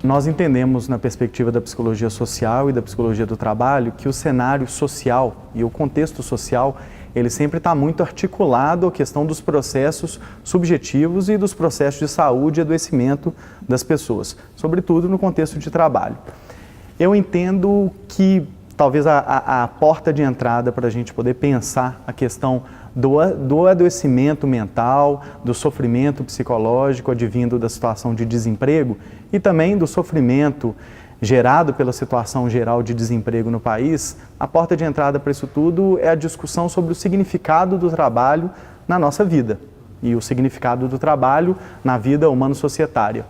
Nós entendemos, na perspectiva da psicologia social e da psicologia do trabalho, que o cenário social e o contexto social, ele sempre está muito articulado à questão dos processos subjetivos e dos processos de saúde e adoecimento das pessoas, sobretudo no contexto de trabalho. Eu entendo que talvez a porta de entrada para a gente poder pensar a questão do adoecimento mental, do sofrimento psicológico advindo da situação de desemprego e também do sofrimento gerado pela situação geral de desemprego no país, a porta de entrada para isso tudo é a discussão sobre o significado do trabalho na nossa vida e o significado do trabalho na vida humano-societária.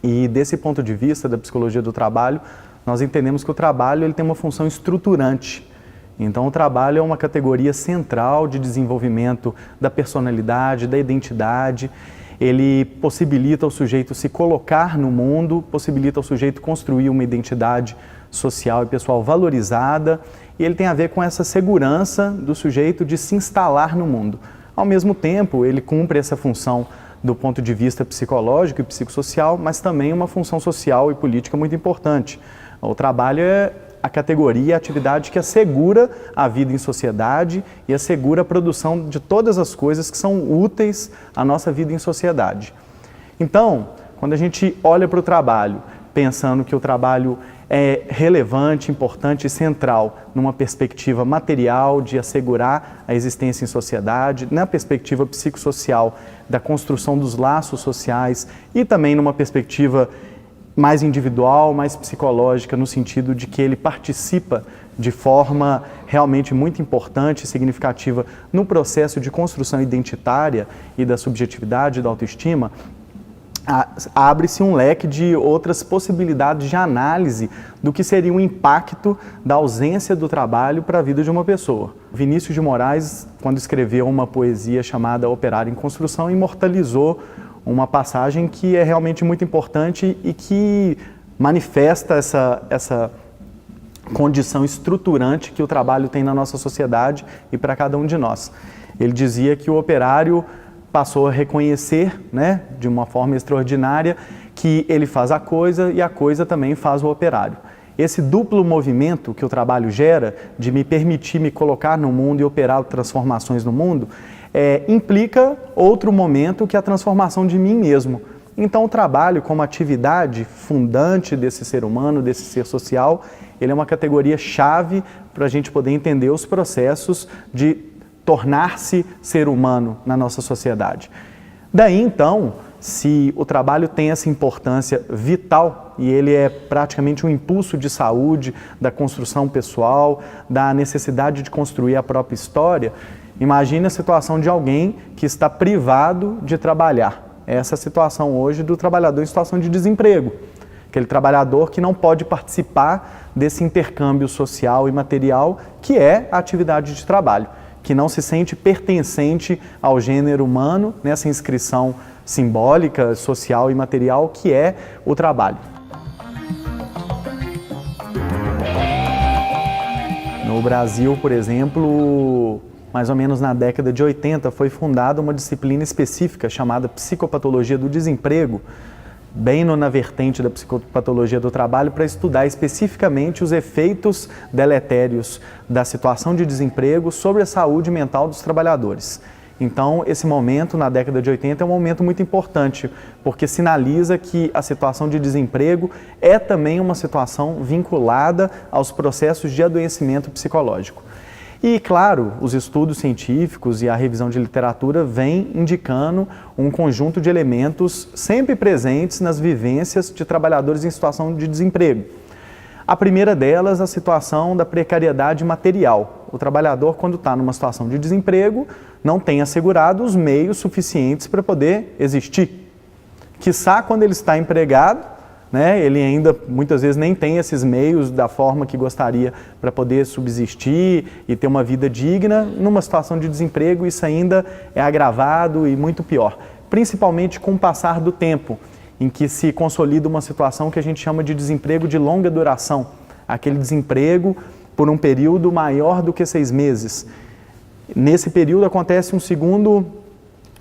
E desse ponto de vista da psicologia do trabalho, nós entendemos que o trabalho ele tem uma função estruturante. Então, o trabalho é uma categoria central de desenvolvimento da personalidade, da identidade. Ele possibilita ao sujeito se colocar no mundo, possibilita ao sujeito construir uma identidade social e pessoal valorizada, e ele tem a ver com essa segurança do sujeito de se instalar no mundo. Ao mesmo tempo, ele cumpre essa função do ponto de vista psicológico e psicossocial, mas também uma função social e política muito importante. O trabalho é a categoria, a atividade que assegura a vida em sociedade e assegura a produção de todas as coisas que são úteis à nossa vida em sociedade. Então, quando a gente olha para o trabalho, pensando que o trabalho é relevante, importante e central numa perspectiva material de assegurar a existência em sociedade, na perspectiva psicossocial da construção dos laços sociais e também numa perspectiva mais individual, mais psicológica, no sentido de que ele participa de forma realmente muito importante e significativa no processo de construção identitária e da subjetividade e da autoestima, abre-se um leque de outras possibilidades de análise do que seria o impacto da ausência do trabalho para a vida de uma pessoa. Vinícius de Moraes, quando escreveu uma poesia chamada Operário em Construção, imortalizou uma passagem que é realmente muito importante e que manifesta essa condição estruturante que o trabalho tem na nossa sociedade e para cada um de nós. Ele dizia que o operário passou a reconhecer, de uma forma extraordinária, que ele faz a coisa e a coisa também faz o operário. Esse duplo movimento que o trabalho gera, de me permitir me colocar no mundo e operar transformações no mundo, implica outro momento que é a transformação de mim mesmo. Então o trabalho como atividade fundante desse ser humano, desse ser social, ele é uma categoria chave para a gente poder entender os processos de tornar-se ser humano na nossa sociedade. Daí então, se o trabalho tem essa importância vital e ele é praticamente um impulso de saúde, da construção pessoal, da necessidade de construir a própria história, imagine a situação de alguém que está privado de trabalhar. Essa situação hoje do trabalhador em situação de desemprego. Aquele trabalhador que não pode participar desse intercâmbio social e material que é a atividade de trabalho, que não se sente pertencente ao gênero humano nessa inscrição simbólica, social e material que é o trabalho. No Brasil, por exemplo, mais ou menos na década de 80, foi fundada uma disciplina específica chamada Psicopatologia do Desemprego, bem na vertente da psicopatologia do trabalho, para estudar especificamente os efeitos deletérios da situação de desemprego sobre a saúde mental dos trabalhadores. Então, esse momento, na década de 80, é um momento muito importante, porque sinaliza que a situação de desemprego é também uma situação vinculada aos processos de adoecimento psicológico. E, claro, os estudos científicos e a revisão de literatura vêm indicando um conjunto de elementos sempre presentes nas vivências de trabalhadores em situação de desemprego. A primeira delas, a situação da precariedade material. O trabalhador, quando está numa situação de desemprego, não tem assegurado os meios suficientes para poder existir. Quiçá quando ele está empregado, ele ainda muitas vezes nem tem esses meios da forma que gostaria para poder subsistir e ter uma vida digna. Numa situação de desemprego, isso ainda é agravado e muito pior, principalmente com o passar do tempo, em que se consolida uma situação que a gente chama de desemprego de longa duração, aquele desemprego por um período maior do que 6 meses. Nesse período acontece um segundo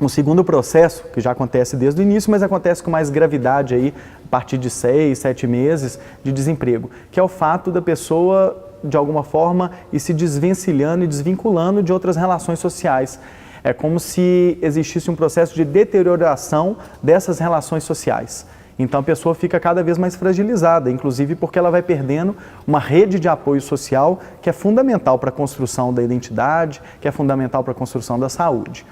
Um segundo processo, que já acontece desde o início, mas acontece com mais gravidade aí, a partir de 6, 7 meses de desemprego, que é o fato da pessoa, de alguma forma, ir se desvencilhando e desvinculando de outras relações sociais. É como se existisse um processo de deterioração dessas relações sociais. Então a pessoa fica cada vez mais fragilizada, inclusive porque ela vai perdendo uma rede de apoio social que é fundamental para a construção da identidade, que é fundamental para a construção da saúde.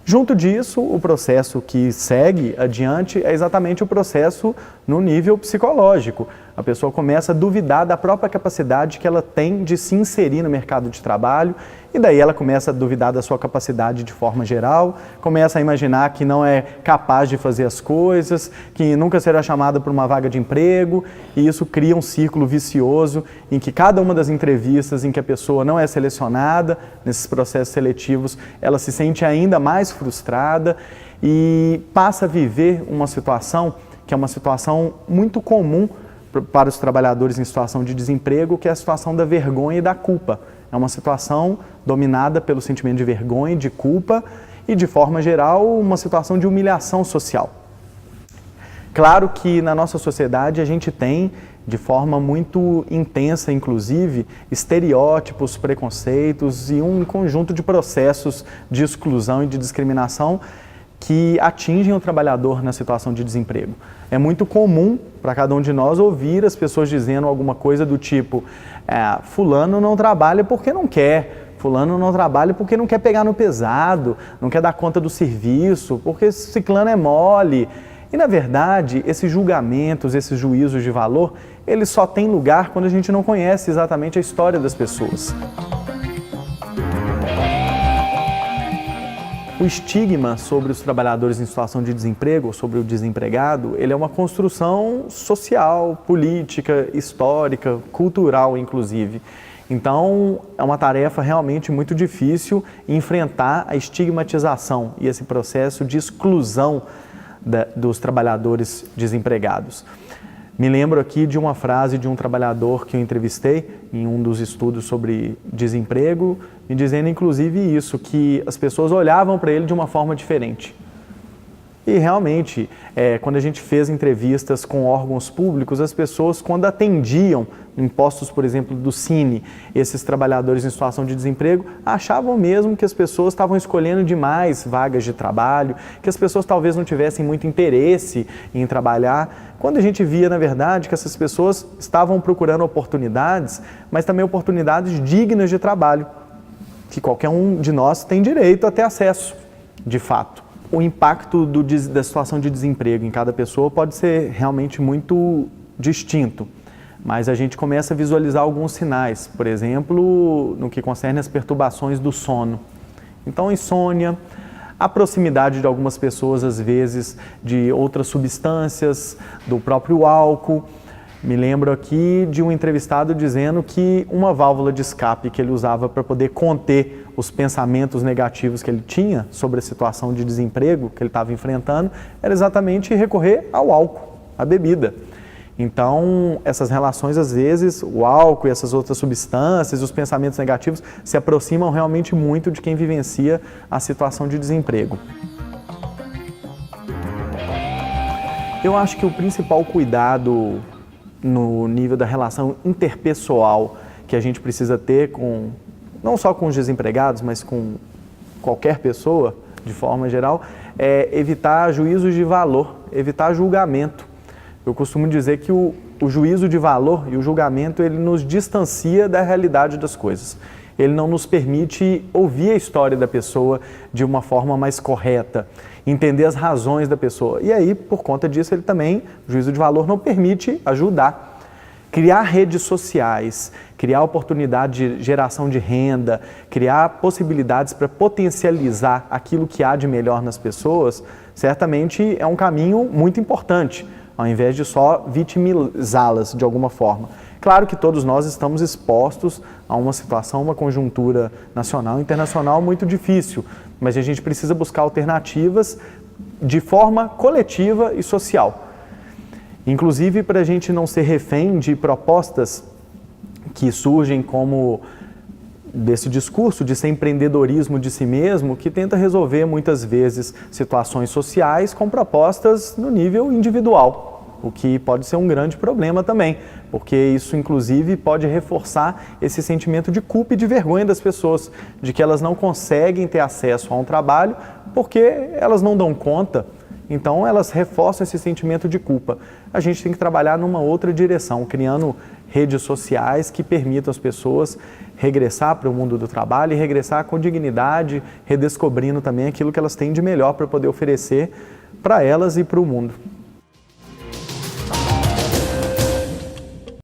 Junto disso, o processo que segue adiante é exatamente o processo no nível psicológico. A pessoa começa a duvidar da própria capacidade que ela tem de se inserir no mercado de trabalho e daí ela começa a duvidar da sua capacidade de forma geral, começa a imaginar que não é capaz de fazer as coisas, que nunca será chamada para uma vaga de emprego e isso cria um círculo vicioso em que cada uma das entrevistas em que a pessoa não é selecionada, nesses processos seletivos, ela se sente ainda mais frustrada e passa a viver uma situação que é uma situação muito comum para os trabalhadores em situação de desemprego, que é a situação da vergonha e da culpa. É uma situação dominada pelo sentimento de vergonha, de culpa e, de forma geral, uma situação de humilhação social. Claro que na nossa sociedade a gente tem, de forma muito intensa, inclusive, estereótipos, preconceitos e um conjunto de processos de exclusão e de discriminação que atingem o trabalhador na situação de desemprego. É muito comum para cada um de nós ouvir as pessoas dizendo alguma coisa do tipo fulano não trabalha porque não quer, fulano não trabalha porque não quer pegar no pesado, não quer dar conta do serviço, porque ciclano é mole. E na verdade, esses julgamentos, esses juízos de valor, eles só têm lugar quando a gente não conhece exatamente a história das pessoas. O estigma sobre os trabalhadores em situação de desemprego, sobre o desempregado, ele é uma construção social, política, histórica, cultural, inclusive. Então, é uma tarefa realmente muito difícil enfrentar a estigmatização e esse processo de exclusão dos trabalhadores desempregados. Me lembro aqui de uma frase de um trabalhador que eu entrevistei em um dos estudos sobre desemprego, me dizendo inclusive isso, que as pessoas olhavam para ele de uma forma diferente. E realmente, quando a gente fez entrevistas com órgãos públicos, as pessoas, quando atendiam em postos, por exemplo, do Cine, esses trabalhadores em situação de desemprego, achavam mesmo que as pessoas estavam escolhendo demais vagas de trabalho, que as pessoas talvez não tivessem muito interesse em trabalhar, quando a gente via, na verdade, que essas pessoas estavam procurando oportunidades, mas também oportunidades dignas de trabalho, que qualquer um de nós tem direito a ter acesso, de fato. O impacto da situação de desemprego em cada pessoa pode ser realmente muito distinto, mas a gente começa a visualizar alguns sinais, por exemplo, no que concerne as perturbações do sono. Então, insônia, a proximidade de algumas pessoas, às vezes, de outras substâncias, do próprio álcool. Me lembro aqui de um entrevistado dizendo que uma válvula de escape que ele usava para poder conter os pensamentos negativos que ele tinha sobre a situação de desemprego que ele estava enfrentando era exatamente recorrer ao álcool, à bebida. Então, essas relações, às vezes, o álcool e essas outras substâncias, os pensamentos negativos, se aproximam realmente muito de quem vivencia a situação de desemprego. Eu acho que o principal cuidado no nível da relação interpessoal que a gente precisa ter não só com os desempregados, mas com qualquer pessoa, de forma geral, é evitar juízos de valor, evitar julgamento. Eu costumo dizer que o juízo de valor e o julgamento, ele nos distancia da realidade das coisas. Ele não nos permite ouvir a história da pessoa de uma forma mais correta, entender as razões da pessoa. E aí, por conta disso, ele também, o juízo de valor não permite ajudar. Criar redes sociais, criar oportunidade de geração de renda, criar possibilidades para potencializar aquilo que há de melhor nas pessoas, certamente é um caminho muito importante, ao invés de só vitimizá-las de alguma forma. Claro que todos nós estamos expostos a uma situação, uma conjuntura nacional e internacional muito difícil, mas a gente precisa buscar alternativas de forma coletiva e social. Inclusive para a gente não ser refém de propostas que surgem como desse discurso de ser empreendedorismo de si mesmo, que tenta resolver muitas vezes situações sociais com propostas no nível individual, o que pode ser um grande problema também, porque isso inclusive pode reforçar esse sentimento de culpa e de vergonha das pessoas, de que elas não conseguem ter acesso a um trabalho porque elas não dão conta. Então elas reforçam esse sentimento de culpa. A gente tem que trabalhar numa outra direção, criando redes sociais que permitam às pessoas regressar para o mundo do trabalho e regressar com dignidade, redescobrindo também aquilo que elas têm de melhor para poder oferecer para elas e para o mundo.